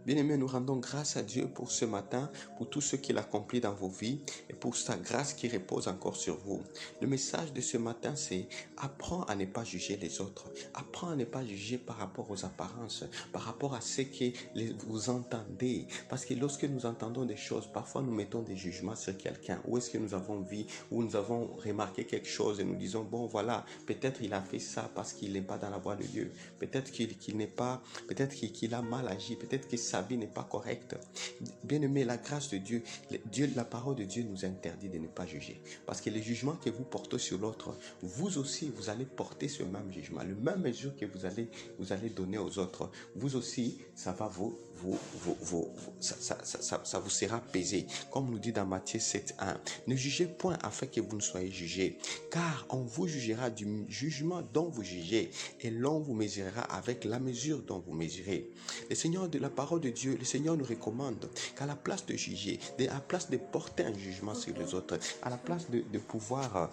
Bien-aimés, nous rendons grâce à Dieu pour ce matin, pour tout ce qu'il accomplit dans vos vies et pour sa grâce qui repose encore sur vous. Le message de ce matin, c'est apprends à ne pas juger les autres. Apprends à ne pas juger par rapport aux apparences, par rapport à ce que vous entendez. Parce que lorsque nous entendons des choses, parfois nous mettons des jugements sur quelqu'un. Où est-ce que nous avons vu, où nous avons remarqué quelque chose et nous disons, bon voilà, peut-être il a fait ça parce qu'il n'est pas dans la voie de Dieu. Peut-être qu'il n'est pas, peut-être qu'il a mal agi, peut-être que sa vie n'est pas correcte. Bien-aimé, la grâce de Dieu, la parole de Dieu nous interdit de ne pas juger. Parce que les jugements que vous portez sur l'autre, vous aussi, vous allez porter ce même jugement. Le même mesure que vous allez donner aux autres, vous aussi, ça va ça vous sera pesé. Comme nous dit dans Matthieu 7:1, ne jugez point afin que vous ne soyez jugés, car on vous jugera du jugement dont vous jugez, et l'on vous mesurera avec la mesure dont vous mesurez. Le Seigneur, de la parole de Dieu, le Seigneur nous recommande qu'à la place de juger, à la place de porter un jugement sur les autres, à la place de pouvoir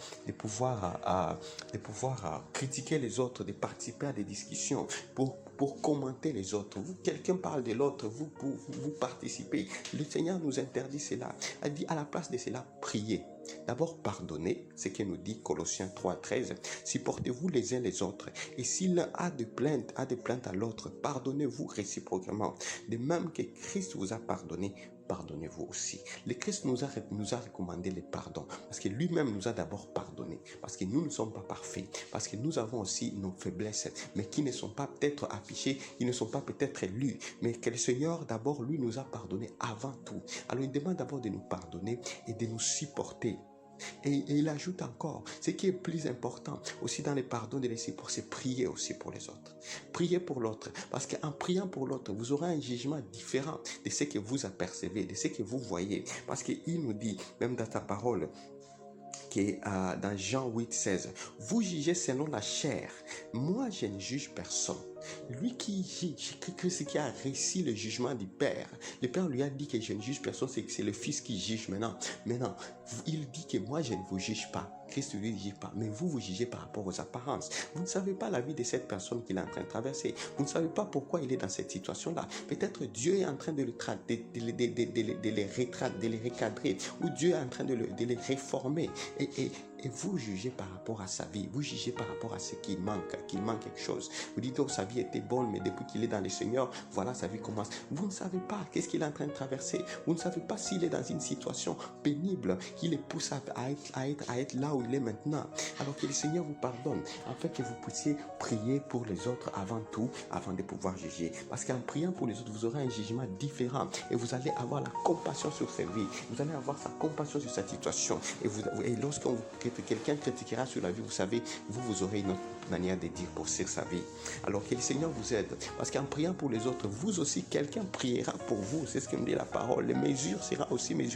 critiquer les autres, de participer à des discussions pour commenter les autres. Quelqu'un parle de l'autre, vous participez. Le Seigneur nous interdit cela. Il dit à la place de cela, priez. D'abord, pardonnez, ce que nous dit Colossiens 3:13. Supportez-vous les uns les autres. Et s'il a des plaintes à l'autre, pardonnez-vous réciproquement. De même que Christ vous a pardonné, pardonnez-vous aussi. Le Christ nous a recommandé le pardon parce que lui-même nous a d'abord pardonné, parce que nous ne sommes pas parfaits, parce que nous avons aussi nos faiblesses, mais qui ne sont pas peut-être affichées, qui ne sont pas peut-être lues, mais que le Seigneur d'abord lui nous a pardonné avant tout. Alors il demande d'abord de nous pardonner et de nous supporter. Et il ajoute encore, ce qui est plus important aussi dans les pardons de laisser pour, c'est prier aussi pour les autres. Priez pour l'autre, parce qu'en priant pour l'autre, vous aurez un jugement différent de ce que vous apercevez, de ce que vous voyez. Parce qu'il nous dit, même dans ta parole, qui est dans Jean 8:16, vous jugez selon la chair, moi je ne juge personne. Lui qui juge, Christ qui a réussi le jugement du Père, le Père lui a dit que je ne juge personne, c'est que c'est le Fils qui juge maintenant. Maintenant, il dit que moi je ne vous juge pas. Christ lui dit pas, mais vous jugez par rapport aux apparences. Vous ne savez pas la vie de cette personne qu'il est en train de traverser. Vous ne savez pas pourquoi il est dans cette situation-là. Peut-être Dieu est en train de les recadrer, ou Dieu est en train de les réformer. Et vous jugez par rapport à sa vie, vous jugez par rapport à ce qu'il manque quelque chose. Vous dites, oh, sa vie était bonne, mais depuis qu'il est dans le Seigneur, voilà, sa vie commence. Vous ne savez pas qu'est-ce qu'il est en train de traverser. Vous ne savez pas s'il est dans une situation pénible qui le pousse à être là où il est maintenant. Alors que le Seigneur vous pardonne, afin que vous puissiez prier pour les autres avant tout, avant de pouvoir juger. Parce qu'en priant pour les autres, vous aurez un jugement différent et vous allez avoir la compassion sur sa vie. Vous allez avoir sa compassion sur sa situation. Et lorsque quelqu'un critiquera sur la vie, vous savez, vous aurez une autre manière de dire pour sa vie. Alors que le Seigneur vous aide. Parce qu'en priant pour les autres, vous aussi, quelqu'un priera pour vous. C'est ce que me dit la parole. Les mesures seront aussi mesurées